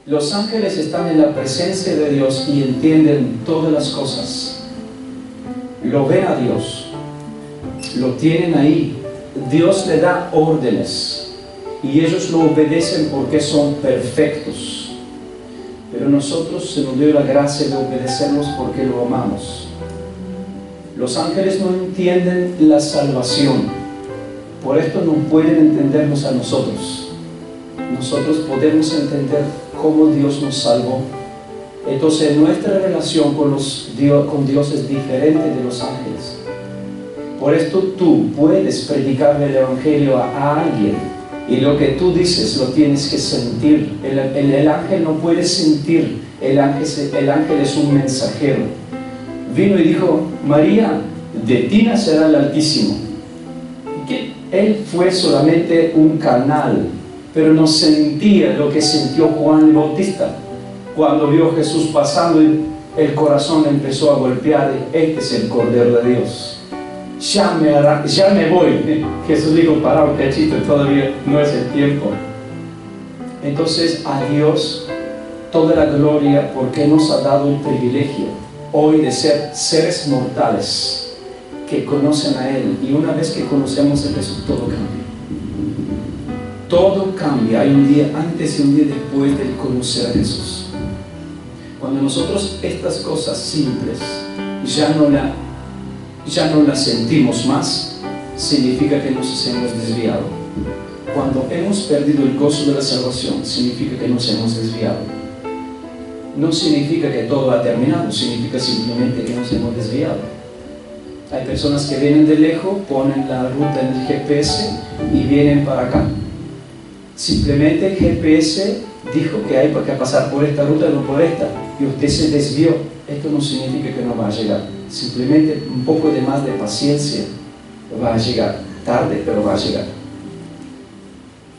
Los ángeles están en la presencia de Dios y entienden todas las cosas. Lo ven a Dios, lo tienen ahí. Dios le da órdenes y ellos lo obedecen porque son perfectos. Pero nosotros se nos dio la gracia de obedecerlos porque lo amamos. Los ángeles no entienden la salvación, por esto no pueden entendernos a nosotros. Nosotros podemos entender cómo Dios nos salvó. Entonces nuestra relación con Dios es diferente de los ángeles. Por esto tú puedes predicarle el Evangelio a alguien y lo que tú dices lo tienes que sentir. El ángel no puede sentir, el ángel es un mensajero. Vino y dijo: María, de ti nacerá el Altísimo. Él fue solamente un canal, pero no sentía lo que sintió Juan el Bautista cuando vio a Jesús pasando y el corazón le empezó a golpear. Este es el Cordero de Dios. Ya me voy. Jesús dijo: para un cachito, todavía no es el tiempo. Entonces a Dios toda la gloria, porque nos ha dado el privilegio hoy de ser seres mortales que conocen a Él. Y una vez que conocemos a Jesús, todo cambia. Todo cambia. Hay un día antes y un día después de conocer a Jesús. Cuando nosotros estas cosas simples ya no las sentimos más, significa que nos hemos desviado. Cuando hemos perdido el gozo de la salvación, significa que nos hemos desviado. No significa que todo ha terminado, significa simplemente que nos hemos desviado. Hay personas que vienen de lejos, ponen la ruta en el GPS y vienen para acá. Simplemente el GPS dijo que hay que pasar por esta ruta y no por esta, y usted se desvió. Esto no significa que no va a llegar. Simplemente un poco de más de paciencia, va a llegar. Tarde, pero va a llegar.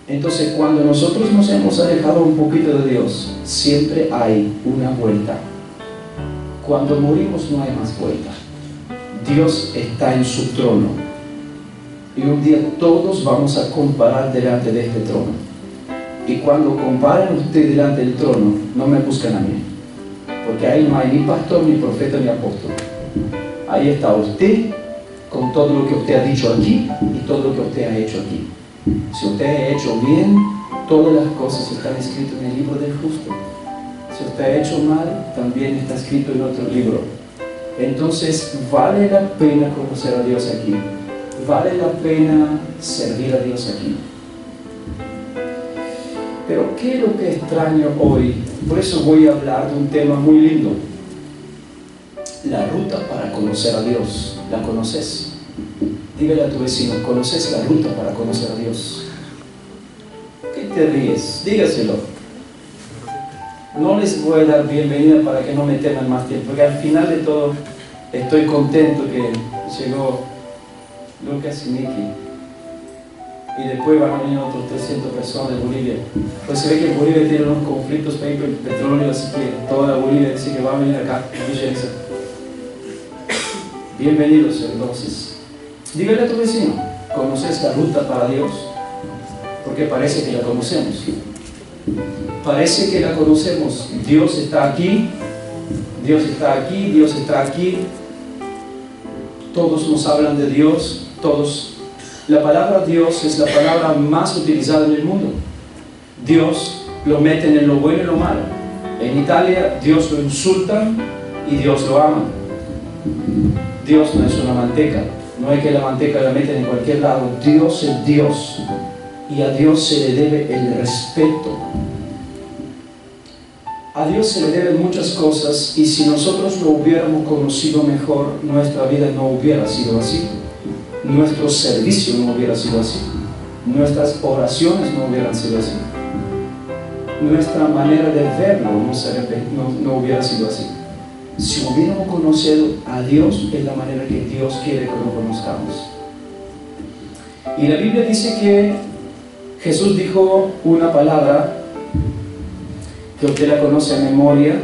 Entonces, cuando nosotros nos hemos alejado un poquito de Dios, siempre hay una vuelta. Cuando morimos no hay más vuelta. Dios está en su trono. Y un día todos vamos a comparar delante de este trono. Y cuando comparen ustedes delante del trono, no me buscan a mí. Porque ahí no hay ni pastor, ni profeta, ni apóstol. Ahí está usted con todo lo que usted ha dicho aquí y todo lo que usted ha hecho aquí. Si usted ha hecho bien, todas las cosas están escritas en el libro del justo. Si usted ha hecho mal, también está escrito en otro libro. Entonces, vale la pena conocer a Dios aquí. Vale la pena servir a Dios aquí. Pero, ¿qué es lo que extraño hoy? Por eso voy a hablar de un tema muy lindo. La ruta para conocer a Dios. ¿La conoces? Dígale a tu vecino: ¿conoces la ruta para conocer a Dios? ¿Qué te ríes? Dígaselo. No les voy a dar bienvenida para que no me teman más tiempo, porque al final de todo estoy contento que llegó Lucas y Nicky. Y después van a venir otros 300 personas de Bolivia. Pues se ve que Bolivia tiene unos conflictos por el petróleo, así que toda Bolivia dice que va a venir acá. Bienvenidos entonces. Dígale a tu vecino: ¿conoces la ruta para Dios? Porque parece que la conocemos. Parece que la conocemos. Dios está aquí, Dios está aquí, Dios está aquí. Todos nos hablan de Dios, todos. La palabra Dios es la palabra más utilizada en el mundo. Dios lo meten en lo bueno y lo malo. En Italia, Dios lo insultan y Dios lo ama. Dios no es una manteca. No es que la manteca la meten en cualquier lado. Dios es Dios. Y a Dios se le debe el respeto. A Dios se le deben muchas cosas, y si nosotros lo hubiéramos conocido mejor, nuestra vida no hubiera sido así. Nuestro servicio no hubiera sido así. Nuestras oraciones no hubieran sido así. Nuestra manera de verlo no hubiera sido así. Si hubiéramos conocido a Dios en la manera que Dios quiere que lo conozcamos. Y la Biblia dice que Jesús dijo una palabra que usted la conoce a memoria.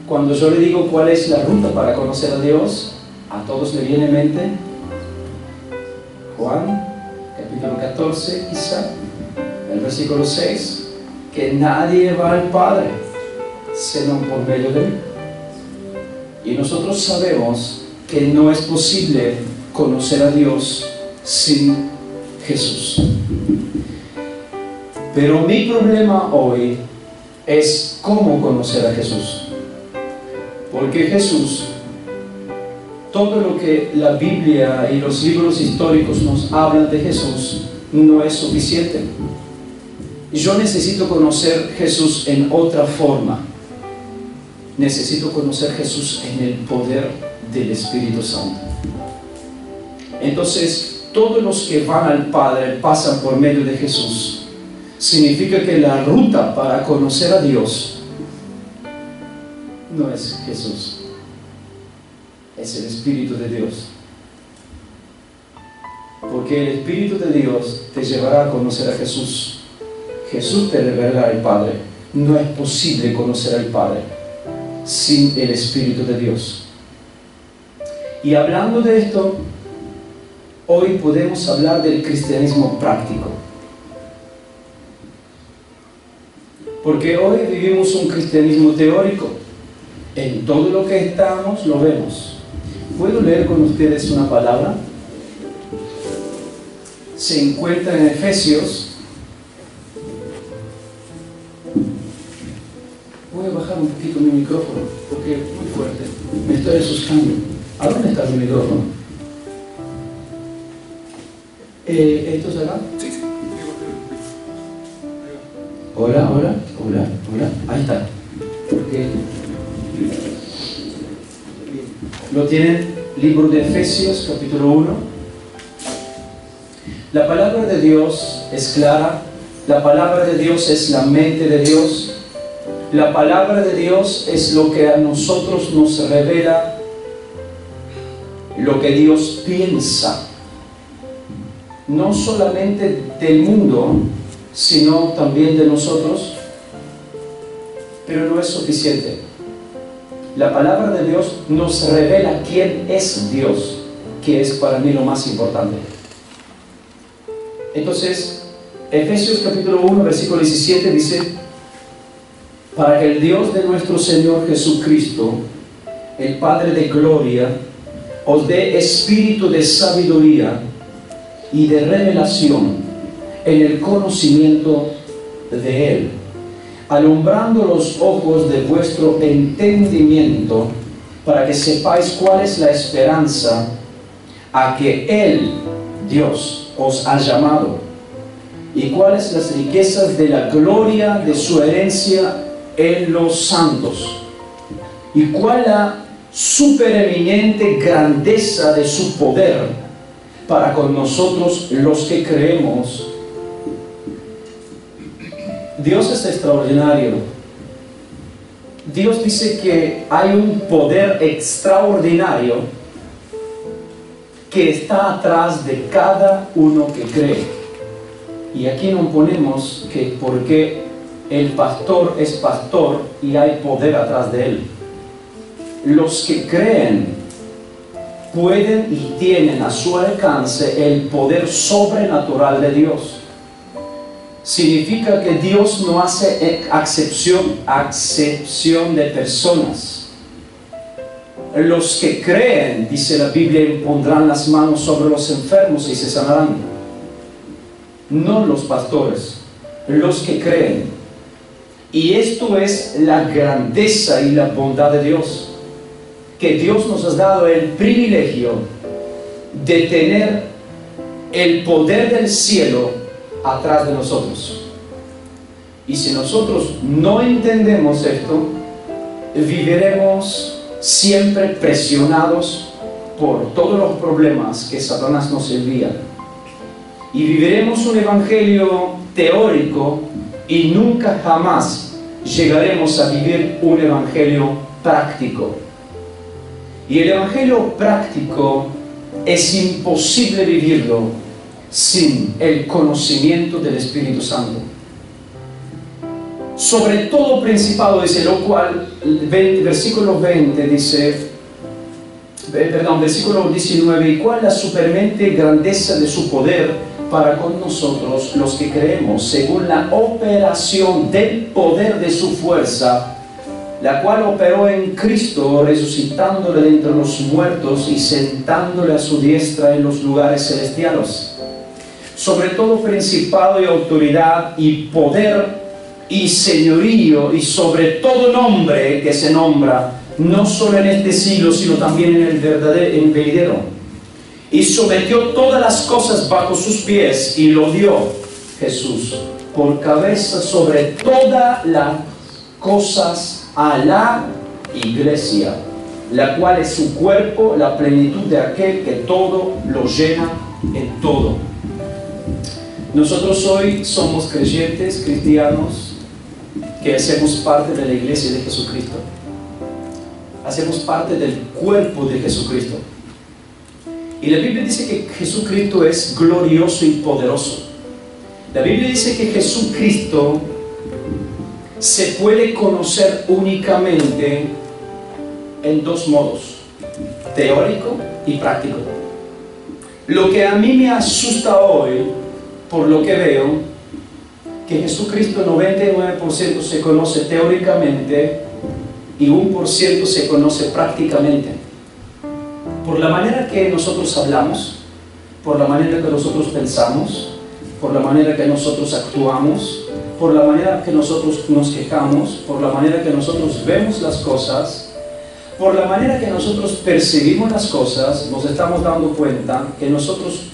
Cuando yo le digo cuál es la ruta para conocer a Dios, a todos le viene en mente Juan, capítulo 14, quizá, el versículo 6. que nadie va al Padre sino por medio de mí. Y nosotros sabemos que no es posible conocer a Dios sin Jesús. Pero mi problema hoy es cómo conocer a Jesús. Porque Jesús, todo lo que la Biblia y los libros históricos nos hablan de Jesús, no es suficiente. Yo necesito conocer Jesús en otra forma. Necesito conocer Jesús en el poder del Espíritu Santo. Entonces, todos los que van al Padre pasan por medio de Jesús. Significa que la ruta para conocer a Dios no es Jesús, es el Espíritu de Dios. Porque el Espíritu de Dios te llevará a conocer a Jesús. Jesús te revelará al Padre. No es posible conocer al Padre sin el Espíritu de Dios. Y hablando de esto, hoy podemos hablar del cristianismo práctico. Porque hoy vivimos un cristianismo teórico. En todo lo que estamos lo vemos. ¿Puedo leer con ustedes una palabra? Se encuentra en Efesios. Voy a bajar un poquito mi micrófono porque es muy fuerte. Me estoy asustando. ¿A dónde está mi micrófono? ¿Esto es acá? Sí. Hola. Ahí está. Okay. Lo tienen, libro de Efesios, capítulo 1. La palabra de Dios es clara. La palabra de Dios es la mente de Dios. La palabra de Dios es lo que a nosotros nos revela lo que Dios piensa. No solamente del mundo, sino también de nosotros. Pero no es suficiente. La palabra de Dios nos revela quién es Dios, que es para mí lo más importante. Entonces, Efesios capítulo 1, versículo 17 dice: para que el Dios de nuestro Señor Jesucristo, el Padre de gloria, os dé espíritu de sabiduría y de revelación en el conocimiento de Él, alumbrando los ojos de vuestro entendimiento, para que sepáis cuál es la esperanza a que Él, Dios, os ha llamado, y cuáles las riquezas de la gloria de su herencia en los santos, y cuál la supereminente grandeza de su poder para con nosotros los que creemos. Dios es extraordinario. Dios dice que hay un poder extraordinario que está atrás de cada uno que cree. Y aquí nos ponemos que porque el pastor es pastor y hay poder atrás de él. Los que creen pueden y tienen a su alcance el poder sobrenatural de Dios. Significa que Dios no hace acepción de personas. Los que creen, dice la Biblia, impondrán las manos sobre los enfermos y se sanarán. No los pastores, los que creen. Y esto es la grandeza y la bondad de Dios, que Dios nos ha dado el privilegio de tener el poder del cielo atrás de nosotros. Y si nosotros no entendemos esto, viviremos siempre presionados por todos los problemas que Satanás nos envía, y viviremos un evangelio teórico y nunca jamás llegaremos a vivir un evangelio práctico. Y el evangelio práctico es imposible vivirlo sin el conocimiento del Espíritu Santo. Sobre todo principado, dice, lo cual, versículo 20 dice, versículo 19, y cuál la supermente grandeza de su poder para con nosotros los que creemos, según la operación del poder de su fuerza, la cual operó en Cristo, resucitándole de entre los muertos y sentándole a su diestra en los lugares celestiales, sobre todo principado y autoridad y poder y señorío, y sobre todo nombre que se nombra, no solo en este siglo, sino también en el venidero. Y sometió todas las cosas bajo sus pies, y lo dio Jesús por cabeza sobre todas las cosas a la iglesia, la cual es su cuerpo, la plenitud de aquel que todo lo llena en todo. Nosotros hoy somos creyentes, cristianos, que hacemos parte de la iglesia de Jesucristo. Hacemos parte del cuerpo de Jesucristo. Y la Biblia dice que Jesucristo es glorioso y poderoso. La Biblia dice que Jesucristo se puede conocer únicamente en dos modos: teórico y práctico. Lo que a mí me asusta hoy, por lo que veo, que Jesucristo 99% se conoce teóricamente y 1% se conoce prácticamente. Por la manera que nosotros hablamos, por la manera que nosotros pensamos, por la manera que nosotros actuamos, por la manera que nosotros nos quejamos, por la manera que nosotros vemos las cosas, por la manera que nosotros percibimos las cosas, nos estamos dando cuenta que nosotros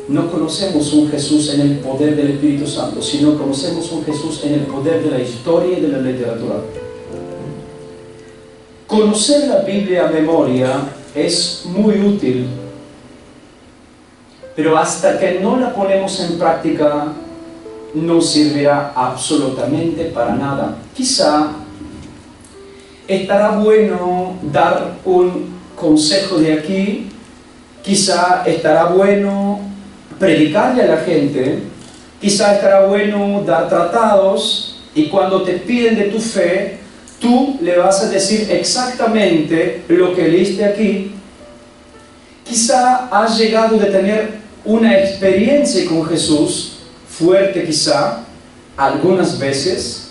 no conocemos un Jesús en el poder del Espíritu Santo, sino conocemos un Jesús en el poder de la historia y de la literatura. Conocer la Biblia a memoria es muy útil, pero hasta que no la ponemos en práctica no servirá absolutamente para nada. Quizá estará bueno dar un consejo de aquí, quizá estará bueno predicarle a la gente, quizá estará bueno dar tratados, y cuando te piden de tu fe, tú le vas a decir exactamente lo que leíste aquí. Quizá has llegado a tener una experiencia con Jesús, fuerte quizá, algunas veces,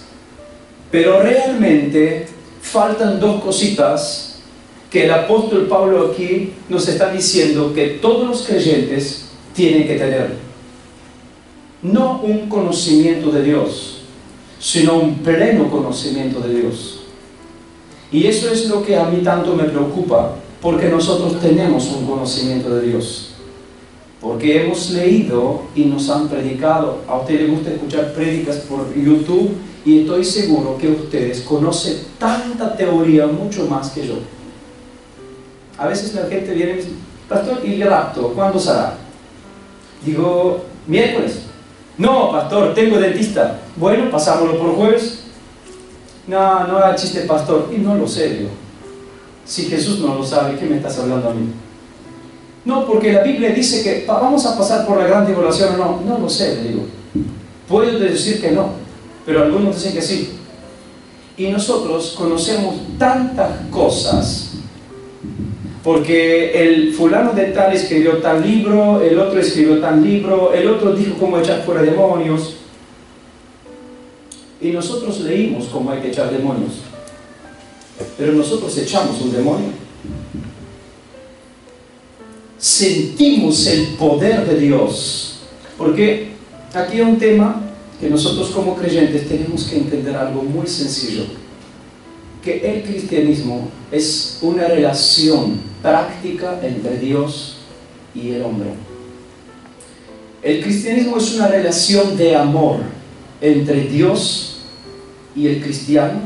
pero realmente faltan dos cositas que el apóstol Pablo aquí nos está diciendo que todos los creyentes tienen que tener. No un conocimiento de Dios, sino un pleno conocimiento de Dios. Y eso es lo que a mí tanto me preocupa, porque nosotros tenemos un conocimiento de Dios, porque hemos leído y nos han predicado. A ustedes les gusta escuchar prédicas por YouTube, y estoy seguro que ustedes conocen tanta teoría, mucho más que yo. A veces la gente viene y me dice: pastor, ¿y el rapto cuándo será? Digo: miércoles. No, pastor, tengo dentista. Bueno, pasámoslo por jueves. No, no haga chiste, pastor. Y no lo sé, digo. Si Jesús no lo sabe, ¿qué me estás hablando a mí? No, porque la Biblia dice que vamos a pasar por la gran tribulación. No, no lo sé, le digo. Puedo decir que no, pero algunos dicen que sí. Y nosotros conocemos tantas cosas, porque el fulano de tal escribió tal libro, el otro escribió tal libro, el otro dijo cómo echar fuera demonios. Y nosotros leímos cómo hay que echar demonios, pero nosotros echamos un demonio. Sentimos el poder de Dios, porque aquí hay un tema que nosotros como creyentes tenemos que entender algo muy sencillo, que el cristianismo es una relación práctica entre Dios y el hombre. El cristianismo es una relación de amor entre Dios y el cristiano,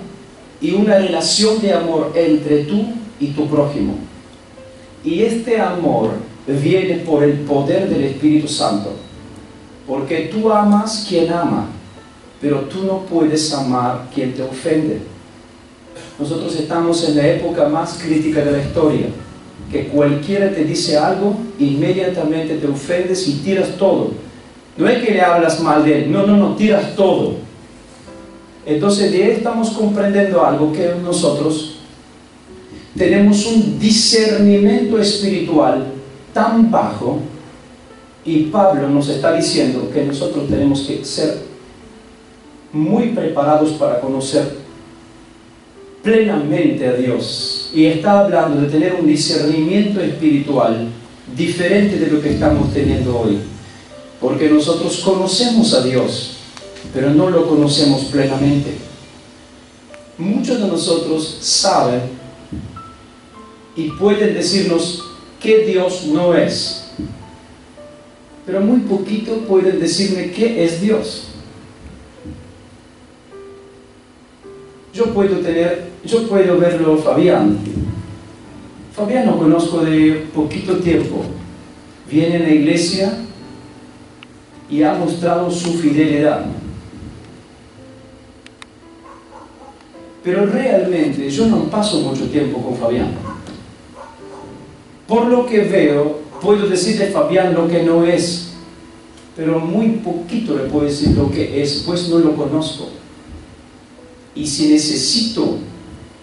y una relación de amor entre tú y tu prójimo. Y este amor viene por el poder del Espíritu Santo, porque tú amas quien ama, pero tú no puedes amar quien te ofende. Nosotros estamos en la época más crítica de la historia, que cualquiera te dice algo, inmediatamente te ofendes y tiras todo. No es que le hablas mal de él, no, tiras todo. Entonces de ahí estamos comprendiendo algo, que nosotros tenemos un discernimiento espiritual tan bajo Y Pablo nos está diciendo que nosotros tenemos que ser muy preparados para conocer plenamente a Dios. Y está hablando de tener un discernimiento espiritual diferente de lo que estamos teniendo hoy. Porque nosotros conocemos a Dios, pero no lo conocemos plenamente. Muchos de nosotros saben y pueden decirnos qué Dios no es, pero muy poquito pueden decirme qué es Dios. Yo puedo verlo Fabián. Fabián lo conozco de poquito tiempo. Viene a la iglesia y ha mostrado su fidelidad. Pero realmente yo no paso mucho tiempo con Fabián. Por lo que veo, puedo decir de Fabián lo que no es, pero muy poquito le puedo decir lo que es, pues no lo conozco. Y si necesito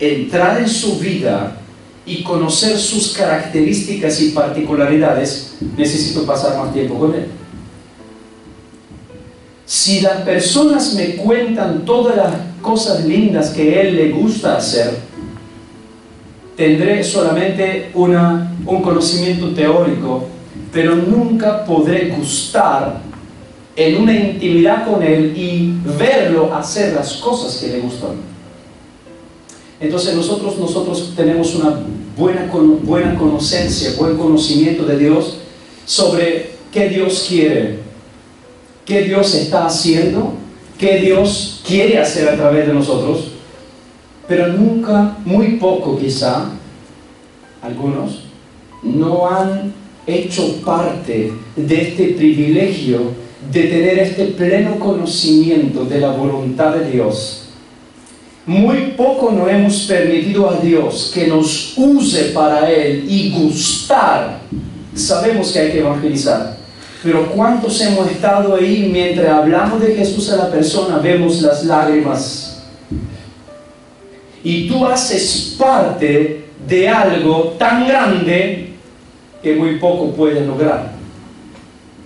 entrar en su vida y conocer sus características y particularidades, necesito pasar más tiempo con él. Si las personas me cuentan todas las cosas lindas que a él le gusta hacer, tendré solamente un conocimiento teórico, pero nunca podré gustar en una intimidad con él y verlo hacer las cosas que le gustan. Entonces nosotros tenemos una buena conocencia, buen conocimiento de Dios sobre qué Dios quiere, qué Dios está haciendo, qué Dios quiere hacer a través de nosotros, pero nunca, muy poco quizá, algunos no han hecho parte de este privilegio de tener este pleno conocimiento de la voluntad de Dios. Muy poco nos hemos permitido a Dios que nos use para Él y gustar. Sabemos que hay que evangelizar, pero ¿cuántos hemos estado ahí mientras hablamos de Jesús a la persona, vemos las lágrimas? Y tú haces parte de algo tan grande que muy poco puedes lograr.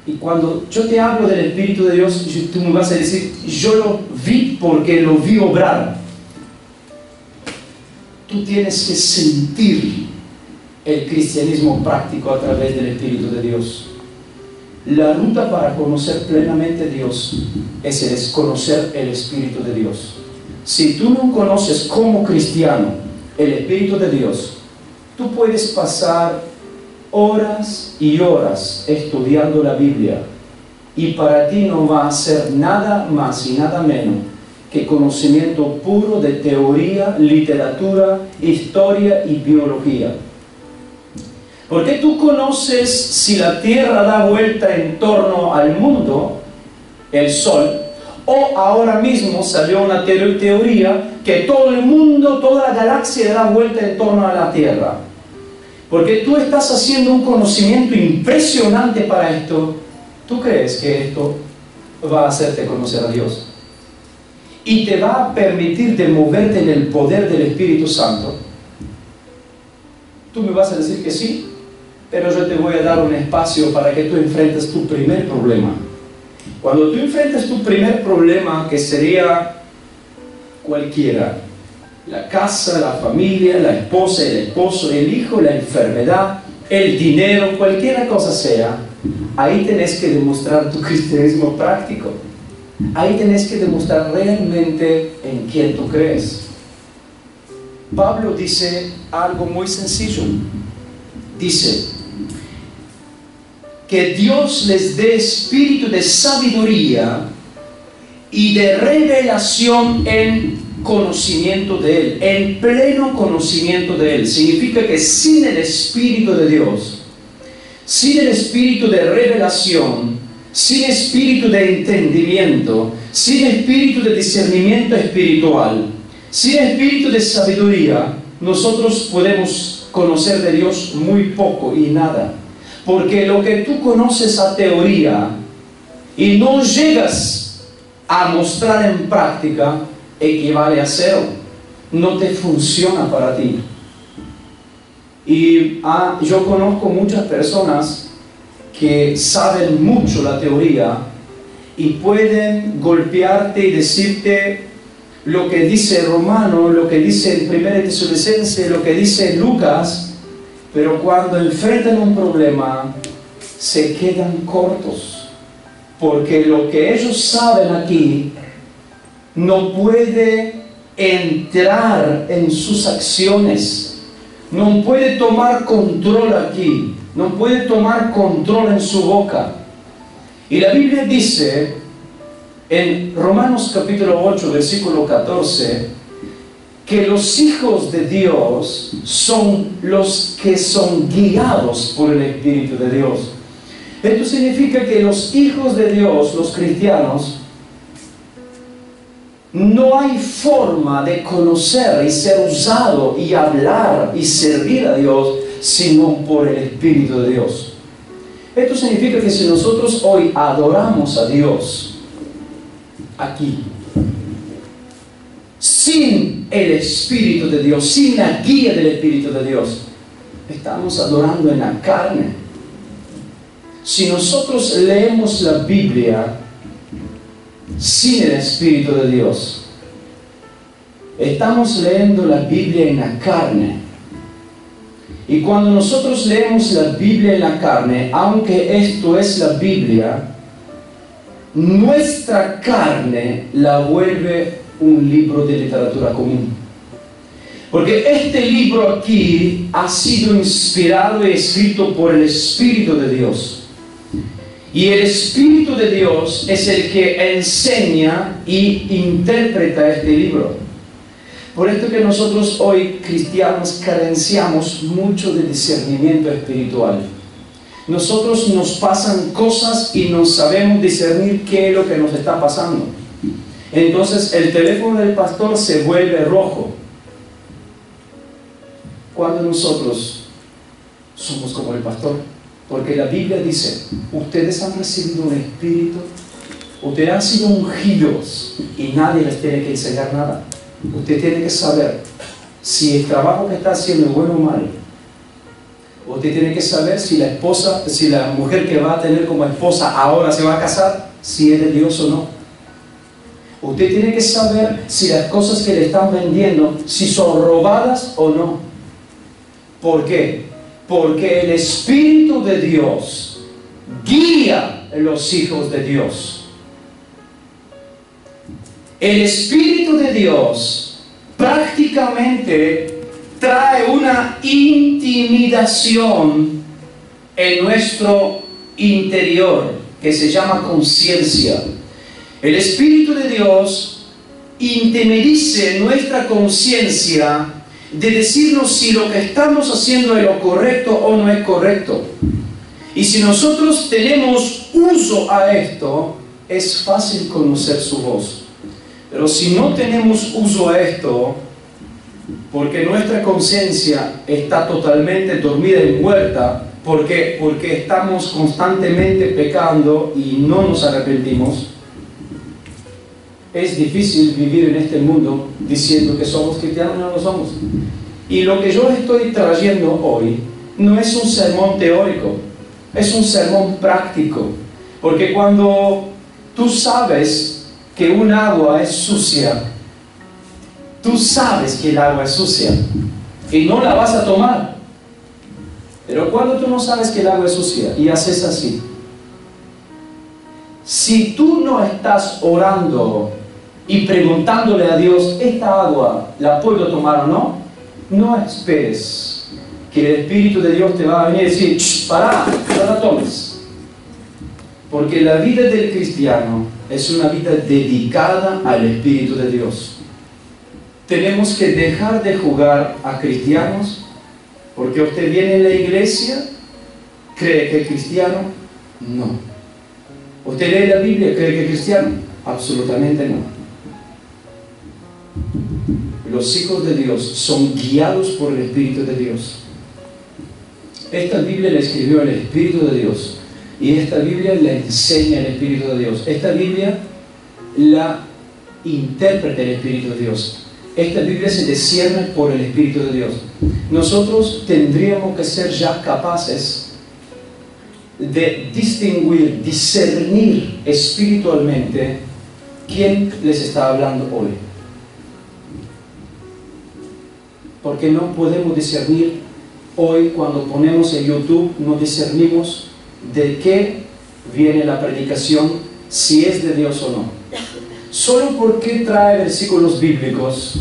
Y cuando yo te hablo del Espíritu de Dios, tú me vas a decir, yo lo vi porque lo vi obrar. Tú tienes que sentir el cristianismo práctico a través del Espíritu de Dios. La ruta para conocer plenamente a Dios es conocer el Espíritu de Dios. Si tú no conoces como cristiano el Espíritu de Dios, tú puedes pasar horas y horas estudiando la Biblia y para ti no va a ser nada más y nada menos que conocimiento puro de teoría, literatura, historia y biología. Porque tú conoces si la Tierra da vuelta en torno al mundo, el Sol, o ahora mismo salió una teoría que todo el mundo, toda la galaxia da vuelta en torno a la Tierra. Porque tú estás haciendo un conocimiento impresionante para esto. ¿Tú crees que esto va a hacerte conocer a Dios? Y te va a permitir de moverte en el poder del Espíritu Santo. Tú me vas a decir que sí, pero yo te voy a dar un espacio para que tú enfrentes tu primer problema. Cuando tú enfrentes tu primer problema, que sería cualquiera, la casa, la familia, la esposa, el esposo, el hijo, la enfermedad, el dinero, cualquier cosa sea, ahí tenés que demostrar tu cristianismo práctico. Ahí tenés que demostrar realmente en quién tú crees. Pablo dice algo muy sencillo. Dice que Dios les dé espíritu de sabiduría y de revelación en conocimiento de Él, en pleno conocimiento de Él. Significa que sin el Espíritu de Dios, sin el espíritu de revelación, sin espíritu de entendimiento, sin espíritu de discernimiento espiritual, sin espíritu de sabiduría, nosotros podemos conocer de Dios muy poco y nada. Porque lo que tú conoces a teoría y no llegas a mostrar en práctica, equivale a cero. No te funciona para ti. Y yo conozco muchas personas que saben mucho la teoría y pueden golpearte y decirte lo que dice Romano, lo que dice en 1 Tesalonicenses, lo que dice Lucas, pero cuando enfrentan un problema se quedan cortos, porque lo que ellos saben aquí no puede entrar en sus acciones, no puede tomar control aquí, no puede tomar control en su boca. Y la Biblia dice en Romanos capítulo 8, versículo 14, que los hijos de Dios son los que son guiados por el Espíritu de Dios. Esto significa que los hijos de Dios, los cristianos, no hay forma de conocer y ser usado y hablar y servir a Dios sino por el Espíritu de Dios. Esto significa que si nosotros hoy adoramos a Dios aquí, sin el Espíritu de Dios, sin la guía del Espíritu de Dios, estamos adorando en la carne. Si nosotros leemos la Biblia sin el Espíritu de Dios, estamos leyendo la Biblia en la carne. Y cuando nosotros leemos la Biblia en la carne, aunque esto es la Biblia, nuestra carne la vuelve un libro de literatura común. Porque este libro aquí ha sido inspirado y escrito por el Espíritu de Dios. Y el Espíritu de Dios es el que enseña y interpreta este libro. Por esto que nosotros hoy, cristianos, carenciamos mucho de discernimiento espiritual. Nosotros nos pasan cosas y no sabemos discernir qué es lo que nos está pasando. Entonces el teléfono del pastor se vuelve rojo. Cuando nosotros somos como el pastor. Porque la Biblia dice, ustedes han recibido un espíritu, ustedes han sido ungidos y nadie les tiene que enseñar nada. Usted tiene que saber si el trabajo que está haciendo es bueno o malo. Usted tiene que saber si la esposa, si la mujer que va a tener como esposa ahora se va a casar, si es de Dios o no. Usted tiene que saber si las cosas que le están vendiendo, si son robadas o no. ¿Por qué? Porque el Espíritu de Dios guía a los hijos de Dios. El Espíritu de Dios prácticamente trae una intimidación en nuestro interior que se llama conciencia. El Espíritu de Dios intimida nuestra conciencia de decirnos si lo que estamos haciendo es lo correcto o no es correcto. Y si nosotros tenemos uso a esto, es fácil conocer su voz. Pero si no tenemos uso a esto, porque nuestra conciencia está totalmente dormida y muerta, porque estamos constantemente pecando y no nos arrepentimos, es difícil vivir en este mundo diciendo que somos cristianos y no lo somos. Y lo que yo estoy trayendo hoy no es un sermón teórico, es un sermón práctico. Porque cuando tú sabes que un agua es sucia, tú sabes que el agua es sucia y no la vas a tomar. Pero cuando tú no sabes que el agua es sucia y haces así, si tú no estás orando y preguntándole a Dios, ¿esta agua la puedo tomar o no? No esperes que el Espíritu de Dios te va a venir y decir, pará, no la tomes. Porque la vida del cristiano es una vida dedicada al Espíritu de Dios. Tenemos que dejar de jugar a cristianos, porque usted viene en la iglesia, cree que es cristiano, no. ¿Usted lee la Biblia, cree que es cristiano? Absolutamente no. Los hijos de Dios son guiados por el Espíritu de Dios. Esta Biblia la escribió el Espíritu de Dios y esta Biblia la enseña el Espíritu de Dios. Esta Biblia la interpreta el Espíritu de Dios. Esta Biblia se discierne por el Espíritu de Dios. Nosotros tendríamos que ser ya capaces de distinguir, discernir espiritualmente quién les está hablando hoy. Porque no podemos discernir hoy cuando ponemos en YouTube, no discernimos de qué viene la predicación, si es de Dios o no. Solo porque trae versículos bíblicos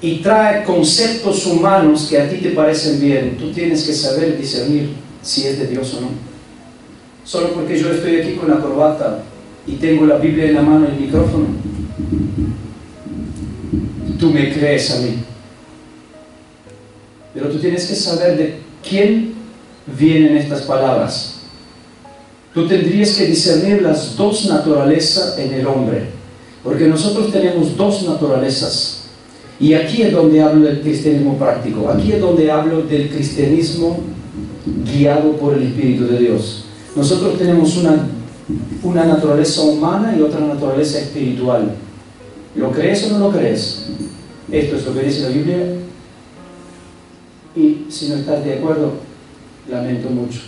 y trae conceptos humanos que a ti te parecen bien, tú tienes que saber discernir si es de Dios o no. Solo porque yo estoy aquí con la corbata y tengo la Biblia en la mano y el micrófono, tú me crees a mí. Pero tú tienes que saber de quién vienen estas palabras. Tú tendrías que discernir las dos naturalezas en el hombre, porque nosotros tenemos dos naturalezas. Y aquí es donde hablo del cristianismo práctico, aquí es donde hablo del cristianismo guiado por el Espíritu de Dios. Nosotros tenemos una naturaleza humana y otra naturaleza espiritual. ¿Lo crees o no lo crees? Esto es lo que dice la Biblia. Y si no estás de acuerdo, lamento mucho.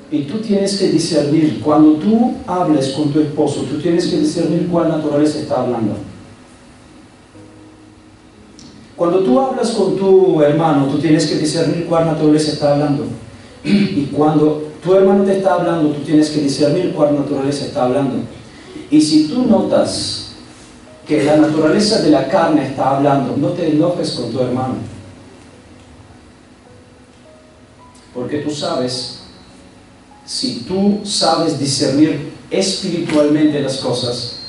Y tú tienes que discernir, cuando tú hables con tu esposo, tú tienes que discernir cuál naturaleza está hablando. Cuando tú hablas con tu hermano, tú tienes que discernir cuál naturaleza está hablando. Y cuando tu hermano te está hablando, tú tienes que discernir cuál naturaleza está hablando. Y si tú notas que la naturaleza de la carne está hablando, no te enojes con tu hermano. Porque tú sabes, si tú sabes discernir espiritualmente las cosas,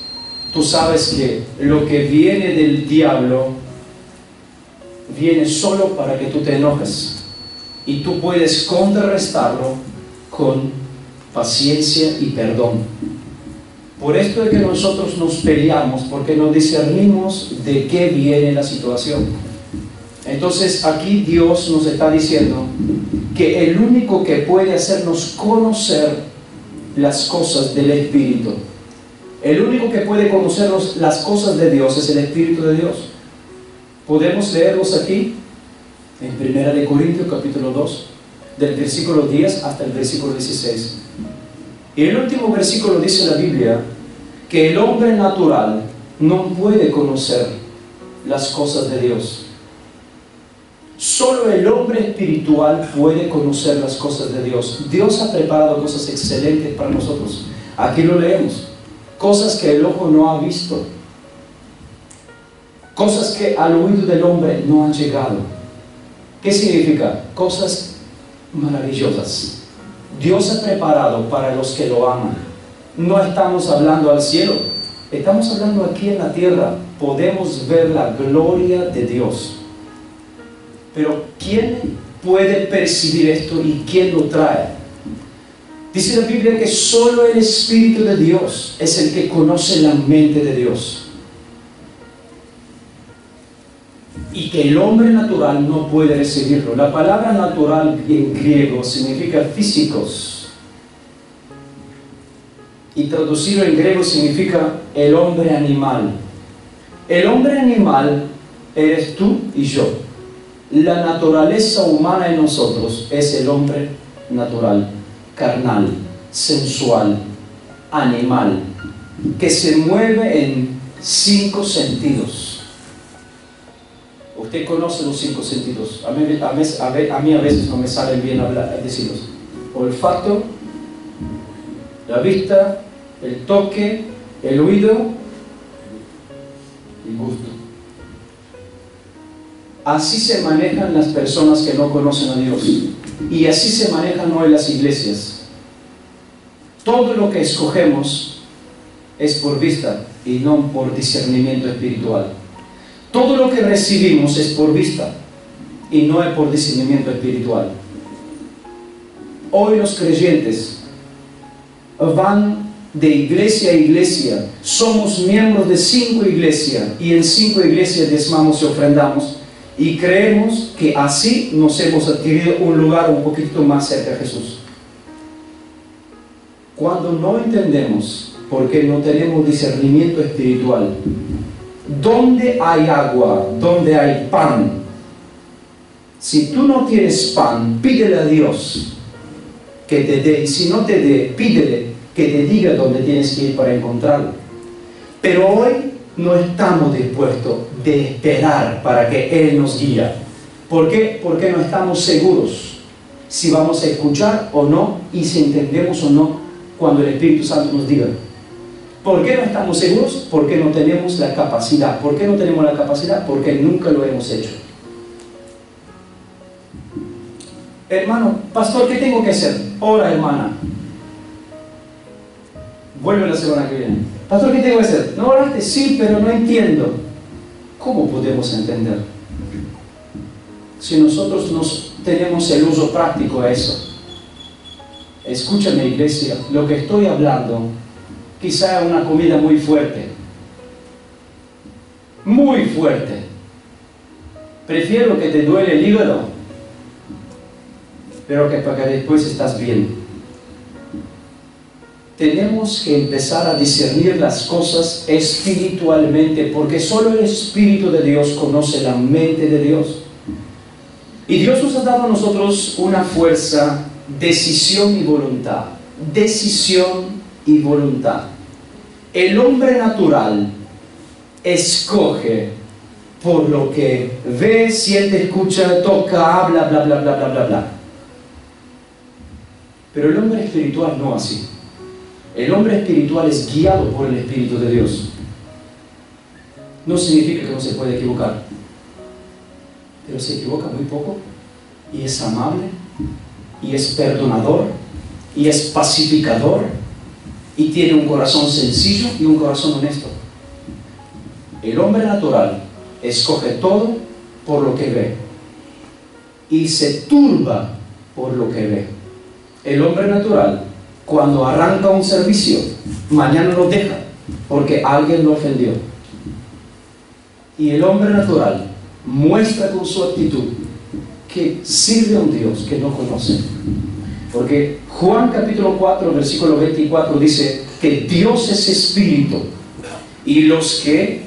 tú sabes que lo que viene del diablo viene solo para que tú te enojes. Y tú puedes contrarrestarlo con paciencia y perdón. Por esto es que nosotros nos peleamos, porque no discernimos de qué viene la situación. Entonces aquí Dios nos está diciendo que el único que puede hacernos conocer las cosas del Espíritu, el único que puede conocernos las cosas de Dios es el Espíritu de Dios. Podemos leerlos aquí en 1 Corintios capítulo 2, del versículo 10 hasta el versículo 16. Y el último versículo dice la Biblia que el hombre natural no puede conocer las cosas de Dios. Solo el hombre espiritual puede conocer las cosas de Dios. Dios ha preparado cosas excelentes para nosotros. Aquí lo leemos. Cosas que el ojo no ha visto. Cosas que al oído del hombre no han llegado. ¿Qué significa? Cosas maravillosas. Dios ha preparado para los que lo aman. No estamos hablando al cielo. Estamos hablando aquí en la tierra. Podemos ver la gloria de Dios. Pero ¿quién puede percibir esto y quién lo trae? Dice la Biblia que solo el Espíritu de Dios es el que conoce la mente de Dios. Y que el hombre natural no puede recibirlo. La palabra natural en griego significa físicos. Y traducido en griego significa el hombre animal. El hombre animal eres tú y yo. La naturaleza humana en nosotros es el hombre natural, carnal, sensual, animal, que se mueve en 5 sentidos. Usted conoce los 5 sentidos. A mí a veces no me salen bien decirlos. Olfato, la vista, el toque, el oído y el gusto. Así se manejan las personas que no conocen a Dios. Y así se manejan hoy las iglesias. Todo lo que escogemos es por vista y no por discernimiento espiritual. Todo lo que recibimos es por vista y no es por discernimiento espiritual. Hoy los creyentes van de iglesia a iglesia. Somos miembros de 5 iglesias y en 5 iglesias diezmamos y ofrendamos. Y creemos que así nos hemos adquirido un lugar un poquito más cerca de Jesús. Cuando no entendemos, porque no tenemos discernimiento espiritual, ¿dónde hay agua? ¿Dónde hay pan? Si tú no tienes pan, pídele a Dios. que te dé, y si no te dé, pídele que te diga dónde tienes que ir para encontrarlo. Pero hoy no estamos dispuestos de esperar para que Él nos guíe. ¿Por qué? Porque no estamos seguros si vamos a escuchar o no, y si entendemos o no cuando el Espíritu Santo nos diga. ¿Por qué no estamos seguros? Porque no tenemos la capacidad. ¿Por qué no tenemos la capacidad? Porque nunca lo hemos hecho. Hermano, pastor, ¿qué tengo que hacer? Ora, hermana. Vuelve la semana que viene. Pastor, ¿qué tengo que hacer? ¿No oraste? Sí, pero no entiendo. ¿Cómo podemos entender? Si nosotros nos tenemos el uso práctico a eso. Escúchame, iglesia, lo que estoy hablando quizá es una comida muy fuerte. Muy fuerte. Prefiero que te duele el hígado, pero que para que después estás bien. Tenemos que empezar a discernir las cosas espiritualmente, porque solo el Espíritu de Dios conoce la mente de Dios. Y Dios nos ha dado a nosotros una fuerza, decisión y voluntad. Decisión y voluntad. El hombre natural escoge por lo que ve, siente, escucha, toca, habla, bla, bla, bla, bla, bla, bla. Pero el hombre espiritual no así. El hombre espiritual es guiado por el Espíritu de Dios. No significa que no se puede equivocar, pero se equivoca muy poco, y es amable, y es perdonador, y es pacificador, y tiene un corazón sencillo y un corazón honesto. El hombre natural escoge todo por lo que ve, y se turba por lo que ve. El hombre natural, cuando arranca un servicio, mañana lo deja porque alguien lo ofendió. Y el hombre natural muestra con su actitud que sirve a un Dios que no conoce. Porque Juan capítulo 4, versículo 24 dice que Dios es espíritu, y los que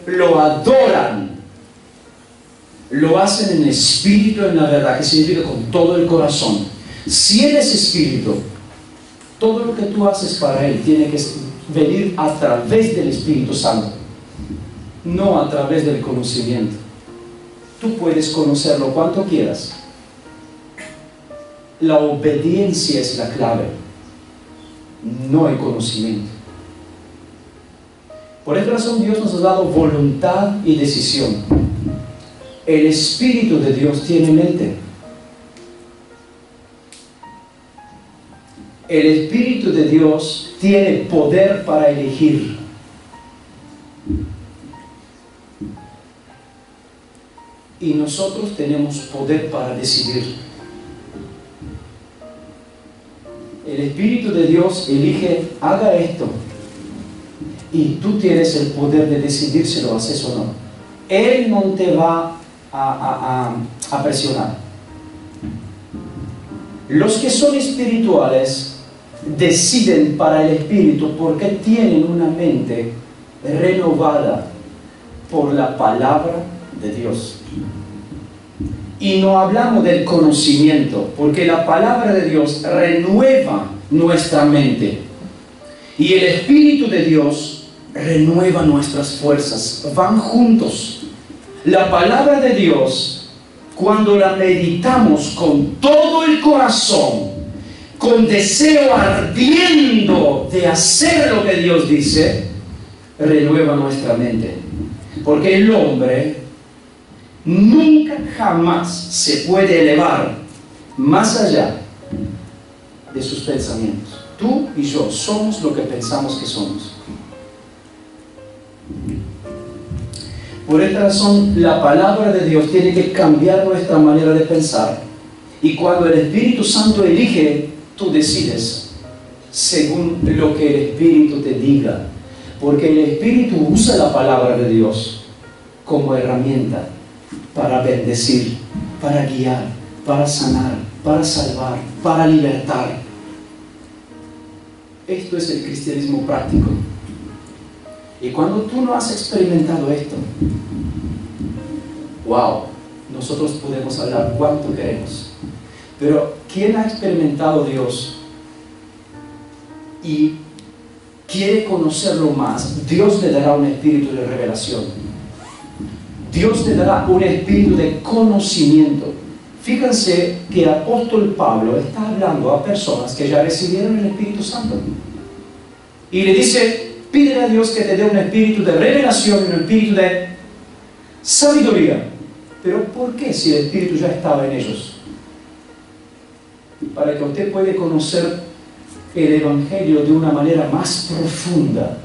lo adoran lo hacen en espíritu, en la verdad, que significa con todo el corazón. Si Él es espíritu, todo lo que tú haces para Él tiene que venir a través del Espíritu Santo, no a través del conocimiento. Tú puedes conocerlo cuanto quieras. La obediencia es la clave, no el conocimiento. Por esta razón Dios nos ha dado voluntad y decisión. El Espíritu de Dios tiene mente. El Espíritu de Dios tiene poder para elegir. Y nosotros tenemos poder para decidir. El Espíritu de Dios elige, haga esto, y tú tienes el poder de decidir si lo haces o no. Él no te va a presionar. Los que son espirituales deciden para el Espíritu porque tienen una mente renovada por la palabra de Dios. Y no hablamos del conocimiento, porque la palabra de Dios renueva nuestra mente, y el Espíritu de Dios renueva nuestras fuerzas. Van juntos. La palabra de Dios, cuando la meditamos con todo el corazón, con deseo ardiendo de hacer lo que Dios dice, renueva nuestra mente. Porque el hombre nunca jamás se puede elevar más allá de sus pensamientos. Tú y yo somos lo que pensamos que somos. Por esta razón, la palabra de Dios tiene que cambiar nuestra manera de pensar. Y cuando el Espíritu Santo elige, tú decides según lo que el Espíritu te diga. Porque el Espíritu usa la palabra de Dios como herramienta para bendecir, para guiar, para sanar, para salvar, para libertar. Esto es el cristianismo práctico. Y cuando tú no has experimentado esto, wow, nosotros podemos hablar cuanto queremos. Pero quien ha experimentado a Dios y quiere conocerlo más, Dios le dará un espíritu de revelación. Dios le dará un espíritu de conocimiento. Fíjense que el apóstol Pablo está hablando a personas que ya recibieron el Espíritu Santo. Y le dice, pídele a Dios que te dé un espíritu de revelación y un espíritu de sabiduría. Pero ¿por qué si el espíritu ya estaba en ellos? Para que usted pueda conocer el Evangelio de una manera más profunda.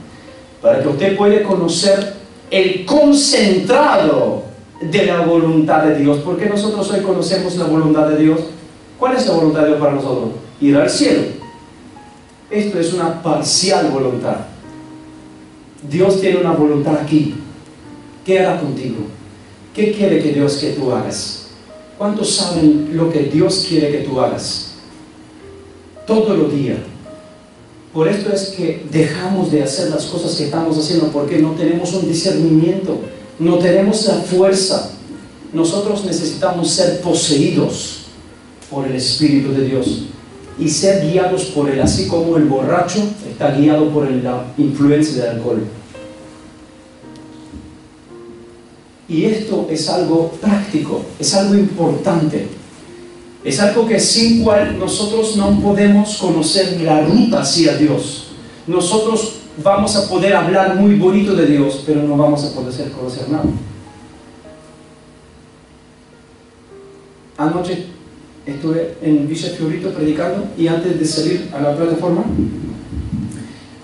Para que usted pueda conocer el concentrado de la voluntad de Dios. Porque nosotros hoy conocemos la voluntad de Dios. ¿Cuál es la voluntad de Dios para nosotros? Ir al cielo. Esto es una parcial voluntad. Dios tiene una voluntad aquí. ¿Qué hará contigo? ¿Qué quiere que Dios que tú hagas? ¿Cuántos saben lo que Dios quiere que tú hagas? Todos los días. Por esto es que dejamos de hacer las cosas que estamos haciendo, porque no tenemos un discernimiento, no tenemos la fuerza. Nosotros necesitamos ser poseídos por el Espíritu de Dios y ser guiados por Él, así como el borracho está guiado por la influencia del alcohol. Y esto es algo práctico, es algo importante. Es algo que sin cual nosotros no podemos conocer la ruta hacia Dios. Nosotros vamos a poder hablar muy bonito de Dios, pero no vamos a poder conocer nada. Anoche estuve en Villa Fiorito predicando y antes de salir a la plataforma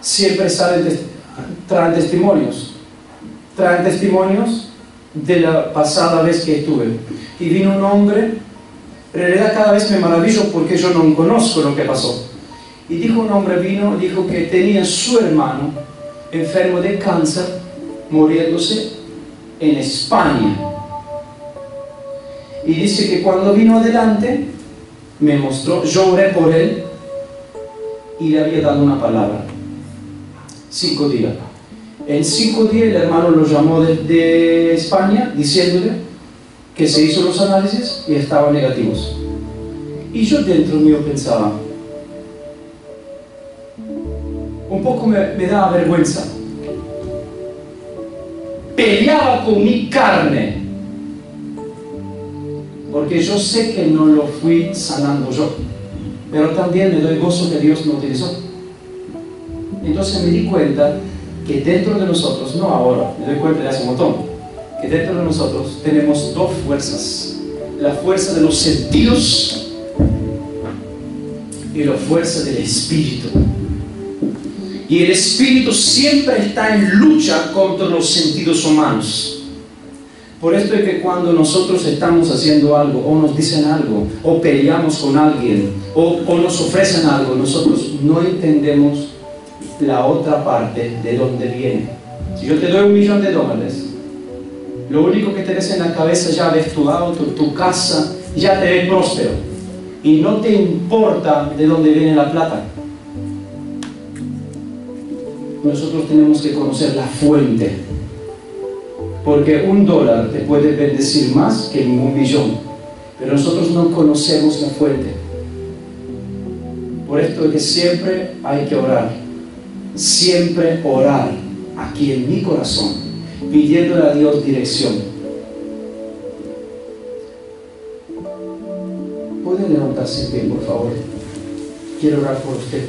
siempre traen testimonios de la pasada vez que estuve. Y vino un hombre. En realidad cada vez me maravillo porque yo no conozco lo que pasó. Y dijo un hombre, dijo que tenía su hermano enfermo de cáncer, muriéndose en España. Y dice que cuando vino adelante, me mostró, yo oré por él y le había dado una palabra. 5 días. En 5 días el hermano lo llamó de España diciéndole que se hizo los análisis y estaban negativos. Y yo dentro mío pensaba, un poco me daba vergüenza. Peleaba con mi carne, porque yo sé que no lo fui sanando yo, pero también me doy gozo que Dios me utilizó. Entonces me di cuenta que dentro de nosotros, no ahora, me doy cuenta de hace un montón, que dentro de nosotros tenemos 2 fuerzas: la fuerza de los sentidos y la fuerza del espíritu. Y el espíritu siempre está en lucha contra los sentidos humanos. Por esto es que cuando nosotros estamos haciendo algo, o nos dicen algo, o peleamos con alguien, o nos ofrecen algo, nosotros no entendemos la otra parte de dónde viene. Si yo te doy $1.000.000, lo único que tenés en la cabeza, ya ves tu auto, tu casa, ya te ves próspero. Y no te importa de dónde viene la plata. Nosotros tenemos que conocer la fuente. Porque $1 te puede bendecir más que 1.000.000. Pero nosotros no conocemos la fuente. Por esto es que siempre hay que orar. Siempre orar aquí en mi corazón, pidiéndole a Dios dirección. ¿Puede levantarse bien, por favor? Quiero orar por usted.